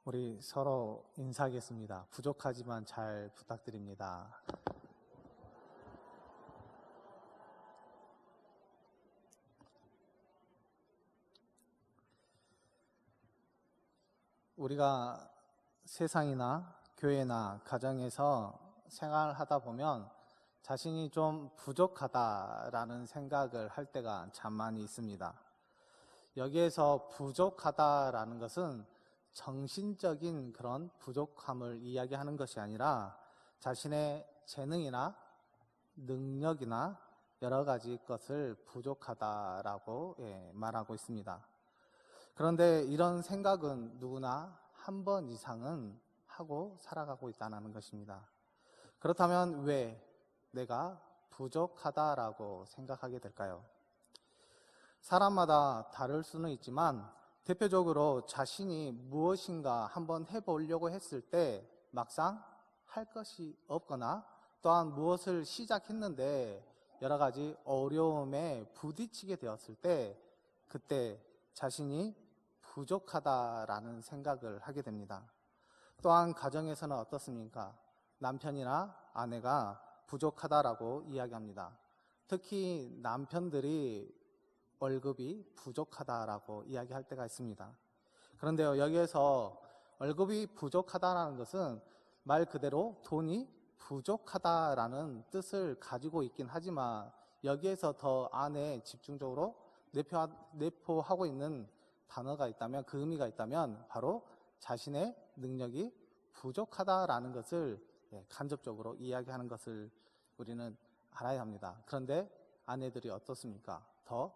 우리 서로 인사하겠습니다. 부족하지만 잘 부탁드립니다. 우리가 세상이나 교회나 가정에서 생활하다 보면 자신이 좀 부족하다라는 생각을 할 때가 참 많이 있습니다. 여기에서 부족하다라는 것은 정신적인 그런 부족함을 이야기하는 것이 아니라 자신의 재능이나 능력이나 여러 가지 것을 부족하다라고 말하고 있습니다. 그런데 이런 생각은 누구나 한 번 이상은 하고 살아가고 있다는 것입니다. 그렇다면 왜 내가 부족하다라고 생각하게 될까요? 사람마다 다를 수는 있지만 대표적으로 자신이 무엇인가 한번 해보려고 했을 때 막상 할 것이 없거나 또한 무엇을 시작했는데 여러 가지 어려움에 부딪히게 되었을 때 그때 자신이 부족하다라는 생각을 하게 됩니다. 또한 가정에서는 어떻습니까? 남편이나 아내가 부족하다라고 이야기합니다. 특히 남편들이 월급이 부족하다라고 이야기할 때가 있습니다. 그런데요, 여기에서 월급이 부족하다라는 것은 말 그대로 돈이 부족하다라는 뜻을 가지고 있긴 하지만 여기에서 더 안에 집중적으로 내포하고 있는 단어가 있다면, 그 의미가 있다면 바로 자신의 능력이 부족하다라는 것을 간접적으로 이야기하는 것을 우리는 알아야 합니다. 그런데 아내들이 어떻습니까? 더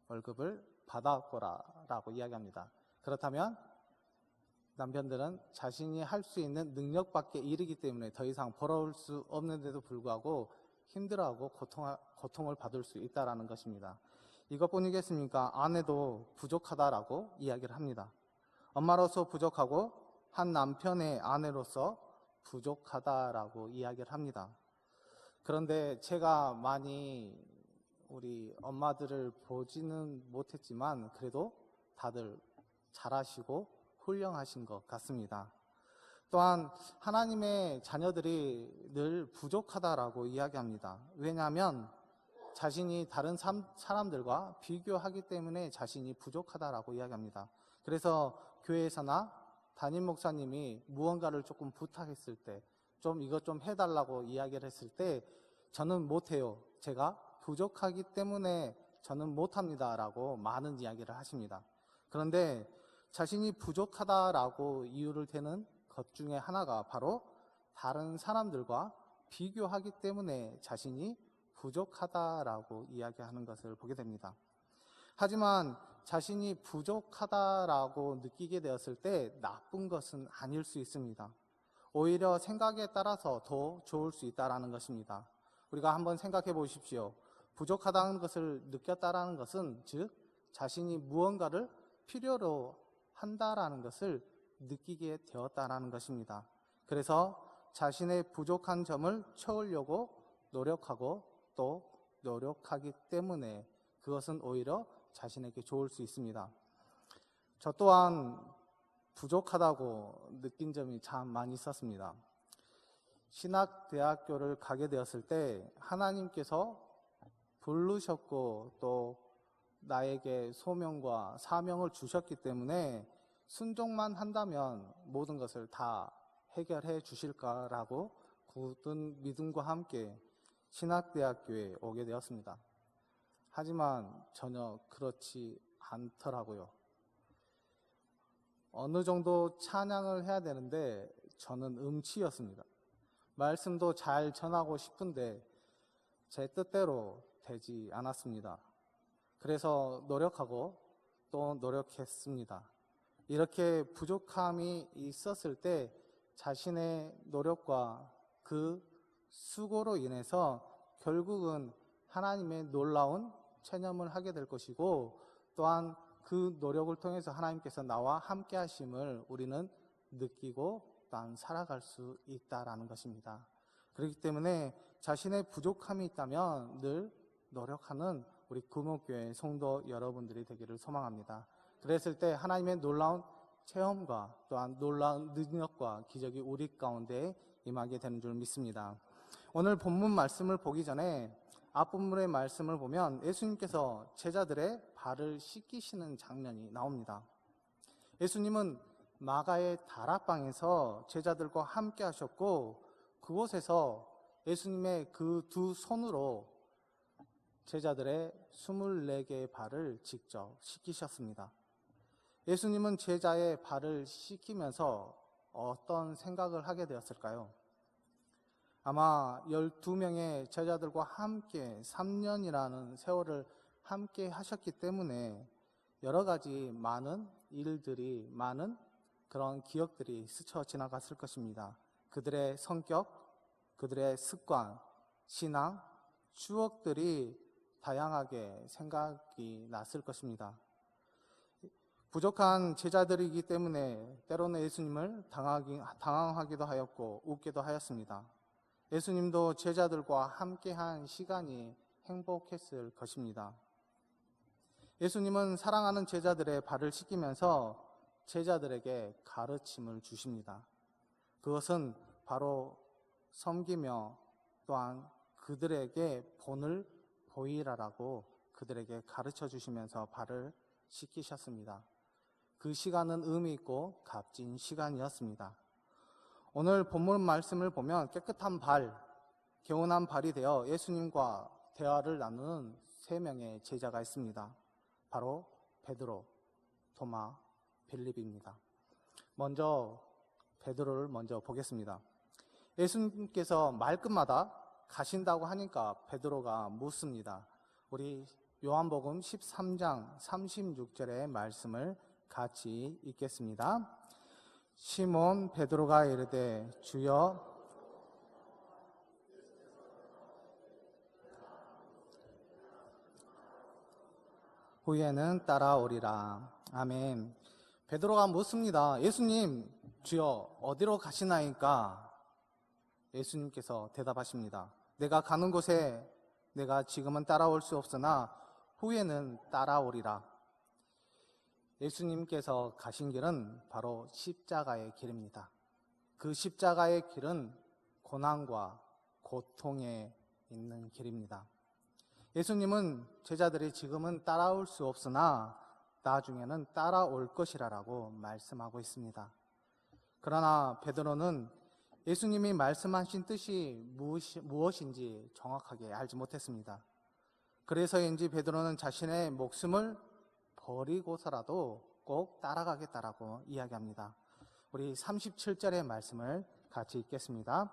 월급을 받아거라 라고 이야기합니다. 그렇다면 남편들은 자신이 할 수 있는 능력밖에 이르기 때문에 더 이상 벌어올 수 없는데도 불구하고 힘들어하고 고통을 받을 수 있다는 것입니다. 이것뿐이겠습니까? 아내도 부족하다라고 이야기를 합니다. 엄마로서 부족하고 한 남편의 아내로서 부족하다라고 이야기를 합니다. 그런데 제가 많이 우리 엄마들을 보지는 못했지만 그래도 다들 잘하시고 훌륭하신 것 같습니다. 또한 하나님의 자녀들이 늘 부족하다라고 이야기합니다. 왜냐하면 자신이 다른 사람들과 비교하기 때문에 자신이 부족하다라고 이야기합니다. 그래서 교회에서나 담임 목사님이 무언가를 조금 부탁했을 때, 좀 이것 좀 해달라고 이야기를 했을 때 저는 못해요. 제가 부족하기 때문에 저는 못합니다 라고 많은 이야기를 하십니다. 그런데 자신이 부족하다라고 이유를 대는 것 중에 하나가 바로 다른 사람들과 비교하기 때문에 자신이 부족하다라고 이야기하는 것을 보게 됩니다. 하지만 자신이 부족하다라고 느끼게 되었을 때 나쁜 것은 아닐 수 있습니다. 오히려 생각에 따라서 더 좋을 수 있다는 것입니다. 우리가 한번 생각해 보십시오. 부족하다는 것을 느꼈다라는 것은 즉 자신이 무언가를 필요로 한다라는 것을 느끼게 되었다라는 것입니다. 그래서 자신의 부족한 점을 채우려고 노력하고 또 노력하기 때문에 그것은 오히려 자신에게 좋을 수 있습니다. 저 또한 부족하다고 느낀 점이 참 많이 있었습니다. 신학대학교를 가게 되었을 때 하나님께서 부르셨고 또 나에게 소명과 사명을 주셨기 때문에 순종만 한다면 모든 것을 다 해결해 주실까라고 굳은 믿음과 함께 신학대학교에 오게 되었습니다. 하지만 전혀 그렇지 않더라고요. 어느 정도 찬양을 해야 되는데 저는 음치였습니다. 말씀도 잘 전하고 싶은데 제 뜻대로 되지 않았습니다. 그래서 노력하고 또 노력했습니다. 이렇게 부족함이 있었을 때 자신의 노력과 그 수고로 인해서 결국은 하나님의 놀라운 체념을 하게 될 것이고 또한 그 노력을 통해서 하나님께서 나와 함께 하심을 우리는 느끼고 또한 살아갈 수 있다라는 것입니다. 그렇기 때문에 자신의 부족함이 있다면 늘 노력하는 우리 구목교회 성도 여러분들이 되기를 소망합니다. 그랬을 때 하나님의 놀라운 체험과 또한 놀라운 능력과 기적이 우리 가운데 임하게 되는 줄 믿습니다. 오늘 본문 말씀을 보기 전에 앞부분의 말씀을 보면 예수님께서 제자들의 발을 씻기시는 장면이 나옵니다. 예수님은 마가의 다락방에서 제자들과 함께 하셨고, 그곳에서 예수님의 그 두 손으로 제자들의 24개의 발을 직접 씻기셨습니다. 예수님은 제자의 발을 씻기면서 어떤 생각을 하게 되었을까요? 아마 12명의 제자들과 함께 3년이라는 세월을 함께 하셨기 때문에 여러 가지 많은 일들이, 많은 그런 기억들이 스쳐 지나갔을 것입니다. 그들의 성격, 그들의 습관, 신앙, 추억들이 다양하게 생각이 났을 것입니다. 부족한 제자들이기 때문에 때로는 예수님을 당황하기도 하였고 웃기도 하였습니다. 예수님도 제자들과 함께한 시간이 행복했을 것입니다. 예수님은 사랑하는 제자들의 발을 씻기면서 제자들에게 가르침을 주십니다. 그것은 바로 섬기며 또한 그들에게 본을 보이라라고 그들에게 가르쳐 주시면서 발을 씻기셨습니다. 그 시간은 의미 있고 값진 시간이었습니다. 오늘 본문 말씀을 보면 깨끗한 발, 개운한 발이 되어 예수님과 대화를 나누는 3명의 제자가 있습니다. 바로 베드로, 도마, 빌립입니다. 먼저 베드로를 먼저 보겠습니다. 예수님께서 말끝마다 가신다고 하니까 베드로가 묻습니다. 우리 요한복음 13장 36절의 말씀을 같이 읽겠습니다. 시몬 베드로가 이르되 주여, 후에는 따라오리라. 아멘. 베드로가 묻습니다. 예수님, 주여 어디로 가시나이까? 예수님께서 대답하십니다. 내가 가는 곳에 내가 지금은 따라올 수 없으나 후에는 따라오리라. 예수님께서 가신 길은 바로 십자가의 길입니다. 그 십자가의 길은 고난과 고통에 있는 길입니다. 예수님은 제자들이 지금은 따라올 수 없으나 나중에는 따라올 것이라고 말씀하고 있습니다. 그러나 베드로는 예수님이 말씀하신 뜻이 무엇인지 정확하게 알지 못했습니다. 그래서인지 베드로는 자신의 목숨을 버리고서라도 꼭 따라가겠다라고 이야기합니다. 우리 37절의 말씀을 같이 읽겠습니다.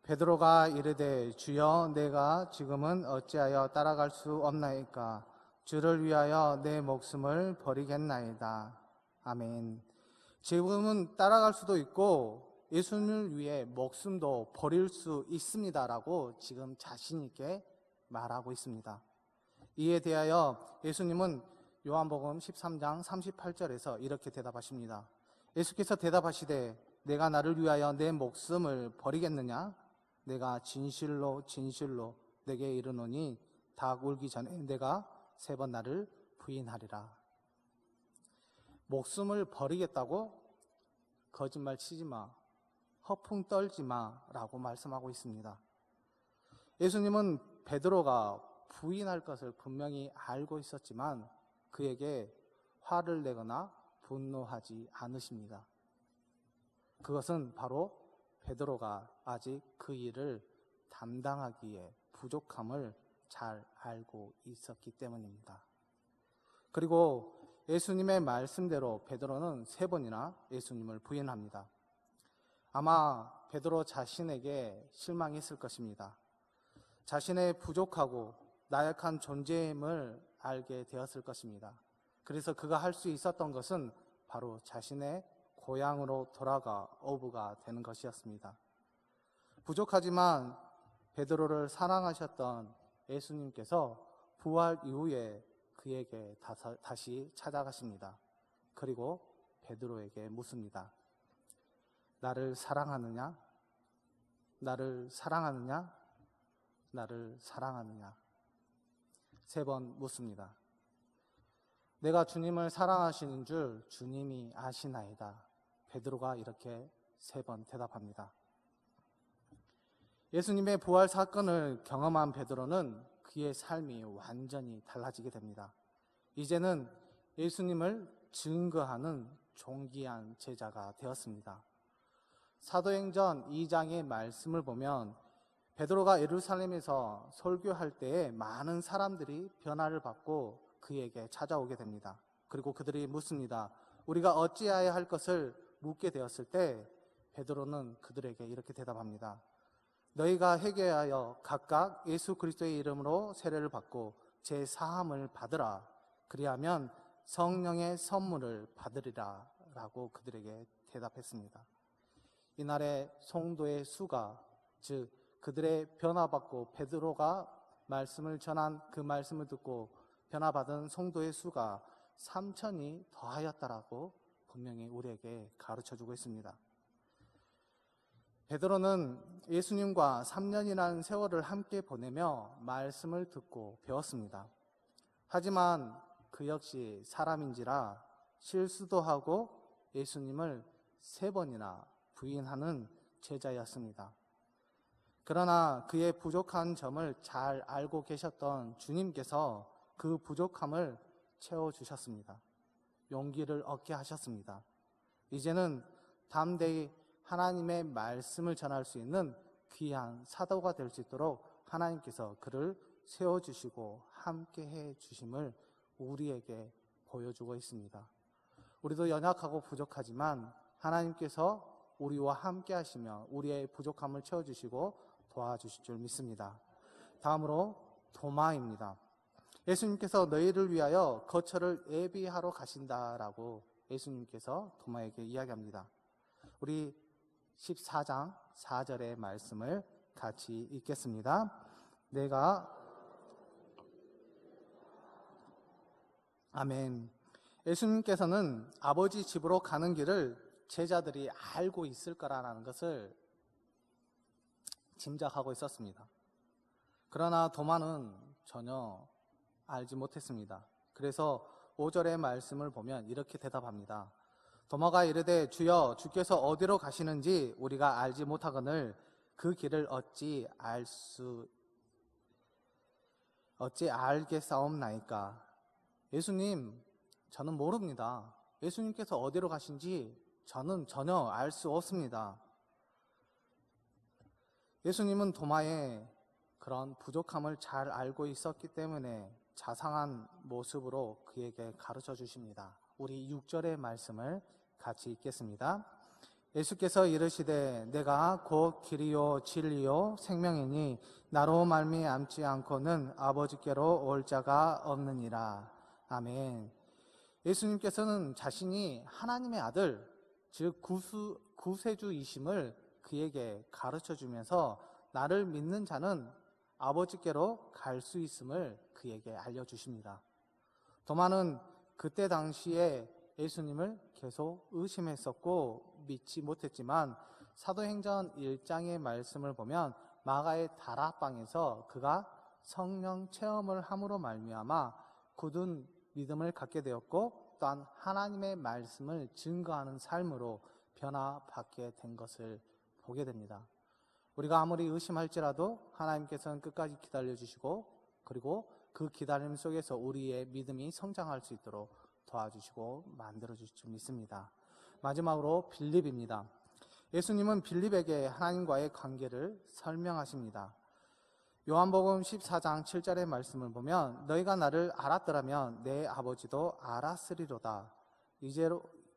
베드로가 이르되 주여, 내가 지금은 어찌하여 따라갈 수 없나이까? 주를 위하여 내 목숨을 버리겠나이다. 아멘. 지금은 따라갈 수도 있고 예수님을 위해 목숨도 버릴 수 있습니다라고 지금 자신 있게 말하고 있습니다. 이에 대하여 예수님은 요한복음 13장 38절에서 이렇게 대답하십니다. 예수께서 대답하시되 내가 나를 위하여 내 목숨을 버리겠느냐? 내가 진실로 진실로 내게 이르노니 닭 울기 전에 내가 3번 나를 부인하리라. 목숨을 버리겠다고? 거짓말 치지 마, 허풍 떨지 마라고 말씀하고 있습니다. 예수님은 베드로가 부인할 것을 분명히 알고 있었지만 그에게 화를 내거나 분노하지 않으십니다. 그것은 바로 베드로가 아직 그 일을 담당하기에 부족함을 잘 알고 있었기 때문입니다. 그리고 예수님의 말씀대로 베드로는 3번이나 예수님을 부인합니다. 아마 베드로 자신에게 실망했을 것입니다. 자신의 부족하고 나약한 존재임을 알게 되었을 것입니다. 그래서 그가 할 수 있었던 것은 바로 자신의 고향으로 돌아가 어부가 되는 것이었습니다. 부족하지만 베드로를 사랑하셨던 예수님께서 부활 이후에 그에게 다시 찾아가십니다. 그리고 베드로에게 묻습니다. 나를 사랑하느냐? 나를 사랑하느냐? 나를 사랑하느냐? 3번 묻습니다. 내가 주님을 사랑하시는 줄 주님이 아시나이다. 베드로가 이렇게 3번 대답합니다. 예수님의 부활 사건을 경험한 베드로는 그의 삶이 완전히 달라지게 됩니다. 이제는 예수님을 증거하는 존귀한 제자가 되었습니다. 사도행전 2장의 말씀을 보면 베드로가 예루살렘에서 설교할 때에 많은 사람들이 변화를 받고 그에게 찾아오게 됩니다. 그리고 그들이 묻습니다. 우리가 어찌해야 할 것을 묻게 되었을 때 베드로는 그들에게 이렇게 대답합니다. 너희가 회개하여 각각 예수 그리스도의 이름으로 세례를 받고 제 사함을 받으라. 그리하면 성령의 선물을 받으리라 라고 그들에게 대답했습니다. 이날의 성도의 수가, 즉 그들의 변화받고 베드로가 말씀을 전한 그 말씀을 듣고 변화받은 성도의 수가 3,000이 더하였다라고 분명히 우리에게 가르쳐주고 있습니다. 베드로는 예수님과 3년이라는 세월을 함께 보내며 말씀을 듣고 배웠습니다. 하지만 그 역시 사람인지라 실수도 하고 예수님을 3번이나 부인하는 제자였습니다. 그러나 그의 부족한 점을 잘 알고 계셨던 주님께서 그 부족함을 채워주셨습니다. 용기를 얻게 하셨습니다. 이제는 담대히 하나님의 말씀을 전할 수 있는 귀한 사도가 될 수 있도록 하나님께서 그를 세워주시고 함께해 주심을 우리에게 보여주고 있습니다. 우리도 연약하고 부족하지만 하나님께서 우리와 함께 하시며 우리의 부족함을 채워주시고 도와주실 줄 믿습니다. 다음으로 도마입니다. 예수님께서 너희를 위하여 거처를 예비하러 가신다라고 예수님께서 도마에게 이야기합니다. 우리 14장 4절의 말씀을 같이 읽겠습니다. 아멘. 예수님께서는 아버지 집으로 가는 길을 제자들이 알고 있을 거라는 것을 짐작하고 있었습니다. 그러나 도마는 전혀 알지 못했습니다. 그래서 5절의 말씀을 보면 이렇게 대답합니다. 도마가 이르되 주여 주께서 어디로 가시는지 우리가 알지 못하거늘 그 길을 어찌 알겠사옵나이까. 예수님, 저는 모릅니다. 예수님께서 어디로 가신지 저는 전혀 알 수 없습니다. 예수님은 도마의 그런 부족함을 잘 알고 있었기 때문에 자상한 모습으로 그에게 가르쳐 주십니다. 우리 6절의 말씀을 같이 읽겠습니다. 예수께서 이르시되 내가 곧 길이요 진리요 생명이니 나로 말미암지 않고는 아버지께로 올 자가 없느니라. 아멘. 예수님께서는 자신이 하나님의 아들, 즉 구세주이심을 그에게 가르쳐 주면서 나를 믿는 자는 아버지께로 갈 수 있음을 그에게 알려주십니다. 도마는 그때 당시에 예수님을 계속 의심했었고 믿지 못했지만 사도행전 1장의 말씀을 보면 마가의 다락방에서 그가 성령 체험을 함으로 말미암아 굳은 믿음을 갖게 되었고 또한 하나님의 말씀을 증거하는 삶으로 변화받게 된 것을 보게 됩니다. 우리가 아무리 의심할지라도 하나님께서는 끝까지 기다려주시고 그리고 그 기다림 속에서 우리의 믿음이 성장할 수 있도록 도와주시고 만들어주실 줄 믿습니다. 마지막으로 빌립입니다. 예수님은 빌립에게 하나님과의 관계를 설명하십니다. 요한복음 14장 7절의 말씀을 보면 너희가 나를 알았더라면 내 아버지도 알았으리로다.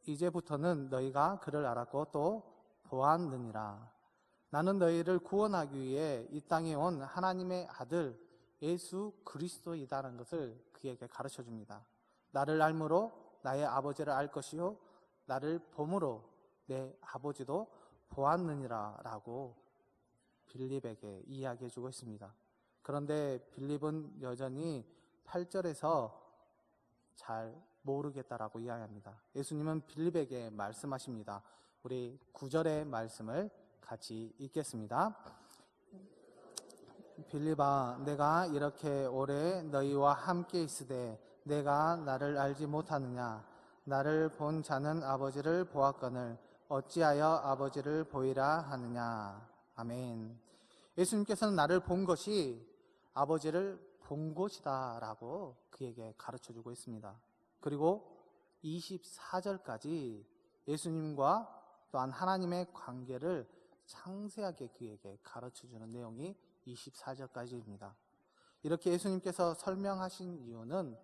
이제부터는 너희가 그를 알았고 또 보았느니라. 나는 너희를 구원하기 위해 이 땅에 온 하나님의 아들 예수 그리스도이다라는 것을 그에게 가르쳐 줍니다. 나를 알므로 나의 아버지를 알 것이요 나를 봄으로 내 아버지도 보았느니라 라고 빌립에게 이야기해 주고 있습니다. 그런데 빌립은 여전히 8절에서 잘 모르겠다라고 이야기합니다. 예수님은 빌립에게 말씀하십니다. 우리 9절의 말씀을 같이 읽겠습니다. 빌립아, 내가 이렇게 오래 너희와 함께 있으되 내가 나를 알지 못하느냐? 나를 본 자는 아버지를 보았거늘 어찌하여 아버지를 보이라 하느냐? 아멘. 예수님께서는 나를 본 것이 아버지를 본 것이다 라고 그에게 가르쳐주고 있습니다. 그리고 24절까지 예수님과 또한 하나님의 관계를 상세하게 그에게 가르쳐주는 내용이 24절까지입니다. 이렇게 예수님께서 설명하신 이유는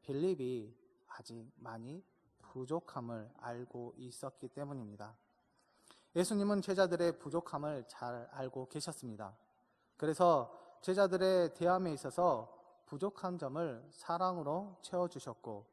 빌립이 아직 많이 부족함을 알고 있었기 때문입니다. 예수님은 제자들의 부족함을 잘 알고 계셨습니다. 그래서 제자들의 대함에 있어서 부족한 점을 사랑으로 채워주셨고,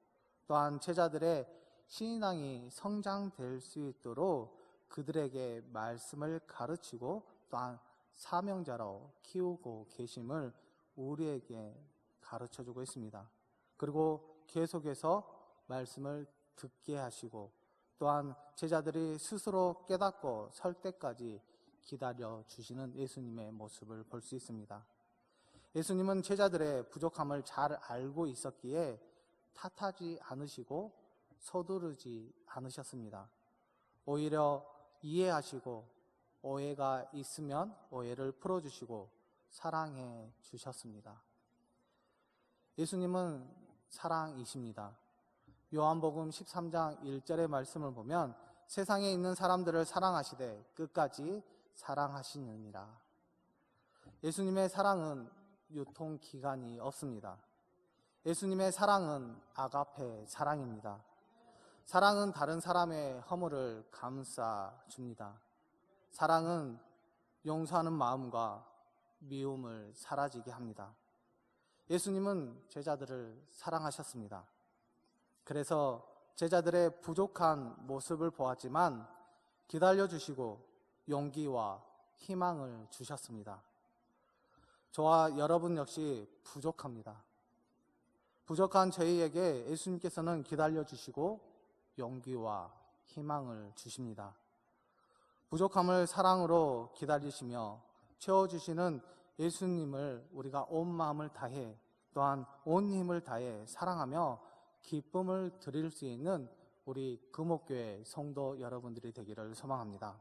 또한 제자들의 신앙이 성장될 수 있도록 그들에게 말씀을 가르치고 또한 사명자로 키우고 계심을 우리에게 가르쳐주고 있습니다. 그리고 계속해서 말씀을 듣게 하시고 또한 제자들이 스스로 깨닫고 설 때까지 기다려 주시는 예수님의 모습을 볼 수 있습니다. 예수님은 제자들의 부족함을 잘 알고 있었기에 탓하지 않으시고 서두르지 않으셨습니다. 오히려 이해하시고 오해가 있으면 오해를 풀어주시고 사랑해 주셨습니다. 예수님은 사랑이십니다. 요한복음 13장 1절의 말씀을 보면 세상에 있는 사람들을 사랑하시되 끝까지 사랑하시느니라. 예수님의 사랑은 유통기간이 없습니다. 예수님의 사랑은 아가페 사랑입니다. 사랑은 다른 사람의 허물을 감싸 줍니다. 사랑은 용서하는 마음과 미움을 사라지게 합니다. 예수님은 제자들을 사랑하셨습니다. 그래서 제자들의 부족한 모습을 보았지만 기다려주시고 용기와 희망을 주셨습니다. 저와 여러분 역시 부족합니다. 부족한 저희에게 예수님께서는 기다려주시고 용기와 희망을 주십니다. 부족함을 사랑으로 기다리시며 채워주시는 예수님을 우리가 온 마음을 다해 또한 온 힘을 다해 사랑하며 기쁨을 드릴 수 있는 우리 금옥교회 성도 여러분들이 되기를 소망합니다.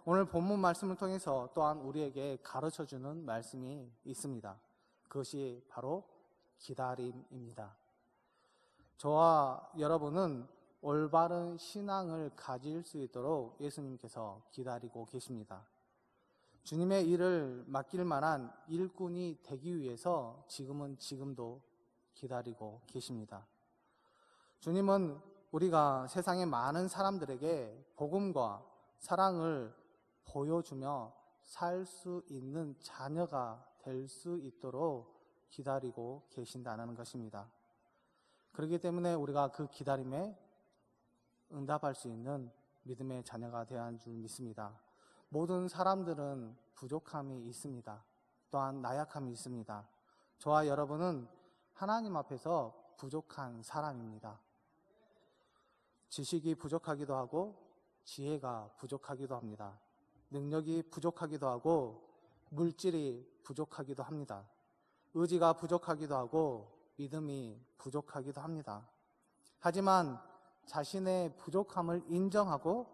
오늘 본문 말씀을 통해서 또한 우리에게 가르쳐주는 말씀이 있습니다. 그것이 바로 기다림입니다. 저와 여러분은 올바른 신앙을 가질 수 있도록 예수님께서 기다리고 계십니다. 주님의 일을 맡길 만한 일꾼이 되기 위해서 지금도 기다리고 계십니다. 주님은 우리가 세상의 많은 사람들에게 복음과 사랑을 보여주며 살 수 있는 자녀가 될 수 있도록 기다리고 계신다는 것입니다. 그렇기 때문에 우리가 그 기다림에 응답할 수 있는 믿음의 자녀가 되어야 하는 줄 믿습니다. 모든 사람들은 부족함이 있습니다. 또한 나약함이 있습니다. 저와 여러분은 하나님 앞에서 부족한 사람입니다. 지식이 부족하기도 하고 지혜가 부족하기도 합니다. 능력이 부족하기도 하고 물질이 부족하기도 합니다. 의지가 부족하기도 하고 믿음이 부족하기도 합니다. 하지만 자신의 부족함을 인정하고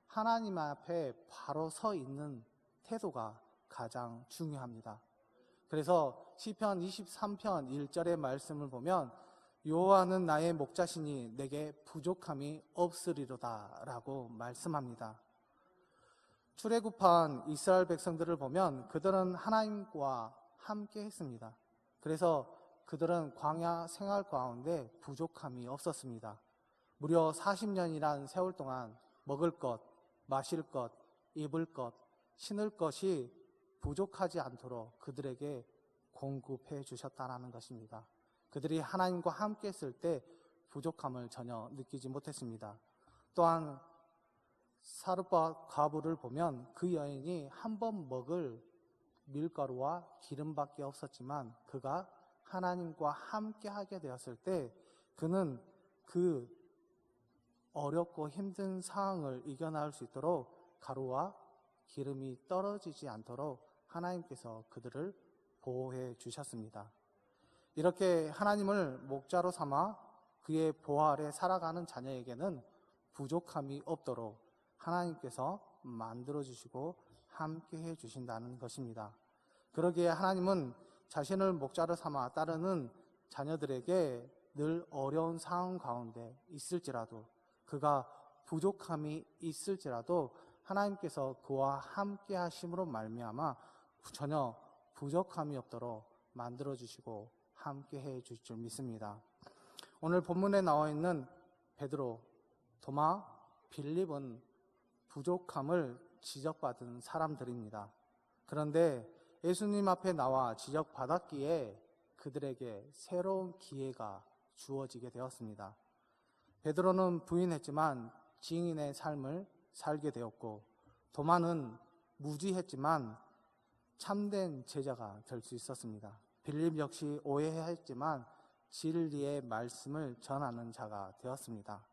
하나님 앞에 바로 서 있는 태도가 가장 중요합니다. 그래서 시편 23편 1절의 말씀을 보면 여호와는 나의 목자시니 내게 부족함이 없으리로다 라고 말씀합니다. 출애굽한 이스라엘 백성들을 보면 그들은 하나님과 함께 했습니다. 그래서 그들은 광야 생활 가운데 부족함이 없었습니다. 무려 40년이란 세월 동안 먹을 것, 마실 것, 입을 것, 신을 것이 부족하지 않도록 그들에게 공급해 주셨다는 것입니다. 그들이 하나님과 함께 했을 때 부족함을 전혀 느끼지 못했습니다. 또한 사르밧 과부를 보면 그 여인이 한 번 먹을 밀가루와 기름밖에 없었지만 그가 하나님과 함께 하게 되었을 때 그는 그 어렵고 힘든 상황을 이겨나갈 수 있도록 가루와 기름이 떨어지지 않도록 하나님께서 그들을 보호해 주셨습니다. 이렇게 하나님을 목자로 삼아 그의 보호 아래 살아가는 자녀에게는 부족함이 없도록 하나님께서 만들어주시고 함께해 주신다는 것입니다. 그러기에 하나님은 자신을 목자로 삼아 따르는 자녀들에게 늘 어려운 상황 가운데 있을지라도, 그가 부족함이 있을지라도 하나님께서 그와 함께 하심으로 말미암아 전혀 부족함이 없도록 만들어주시고 함께해 주실 줄 믿습니다. 오늘 본문에 나와 있는 베드로, 도마, 빌립은 부족함을 지적받은 사람들입니다. 그런데 예수님 앞에 나와 지적받았기에 그들에게 새로운 기회가 주어지게 되었습니다. 베드로는 부인했지만 증인의 삶을 살게 되었고, 도마는 무지했지만 참된 제자가 될 수 있었습니다. 빌립 역시 오해했지만 진리의 말씀을 전하는 자가 되었습니다.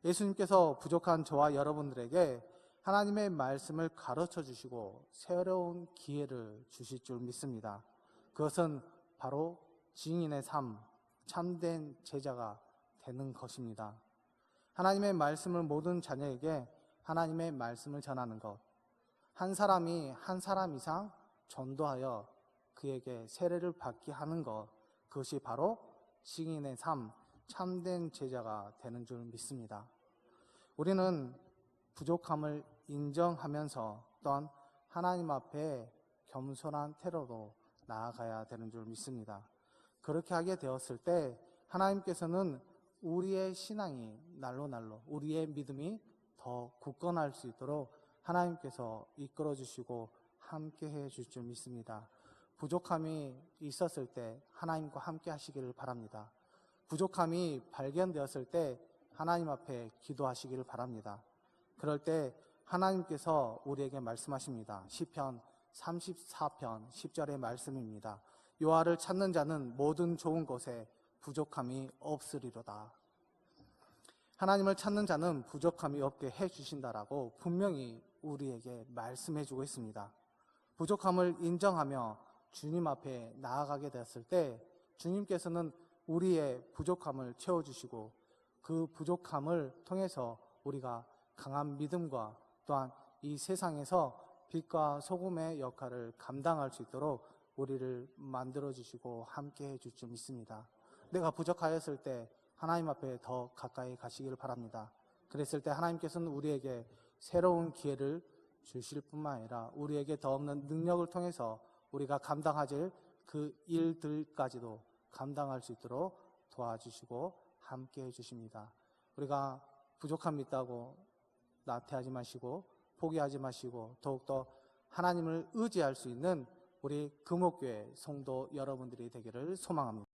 예수님께서 부족한 저와 여러분들에게 하나님의 말씀을 가르쳐 주시고 새로운 기회를 주실 줄 믿습니다. 그것은 바로 증인의 삶, 참된 제자가 되는 것입니다. 하나님의 말씀을 모든 자녀에게 하나님의 말씀을 전하는 것, 한 사람이 한 사람 이상 전도하여 그에게 세례를 받게 하는 것, 그것이 바로 증인의 삶, 참된 제자가 되는 줄 믿습니다. 우리는 부족함을 인정하면서 또한 하나님 앞에 겸손한 태도로 나아가야 되는 줄 믿습니다. 그렇게 하게 되었을 때 하나님께서는 우리의 신앙이 날로 우리의 믿음이 더 굳건할 수 있도록 하나님께서 이끌어 주시고 함께 해 주실 줄 믿습니다. 부족함이 있었을 때 하나님과 함께 하시기를 바랍니다. 부족함이 발견되었을 때 하나님 앞에 기도하시기를 바랍니다. 그럴 때 하나님께서 우리에게 말씀하십니다. 시편 34편 10절의 말씀입니다. 여호와를 찾는 자는 모든 좋은 것에 부족함이 없으리로다. 하나님을 찾는 자는 부족함이 없게 해주신다라고 분명히 우리에게 말씀해 주고 있습니다. 부족함을 인정하며 주님 앞에 나아가게 되었을 때 주님께서는 우리의 부족함을 채워주시고 그 부족함을 통해서 우리가 강한 믿음과 또한 이 세상에서 빛과 소금의 역할을 감당할 수 있도록 우리를 만들어주시고 함께 해줄 줄 믿습니다. 내가 부족하였을 때 하나님 앞에 더 가까이 가시기를 바랍니다. 그랬을 때 하나님께서는 우리에게 새로운 기회를 주실 뿐만 아니라 우리에게 더 없는 능력을 통해서 우리가 감당하실 그 일들까지도 감당할 수 있도록 도와주시고 함께 해주십니다. 우리가 부족함이 있다고 나태하지 마시고 포기하지 마시고 더욱더 하나님을 의지할 수 있는 우리 금옥교회 성도 여러분들이 되기를 소망합니다.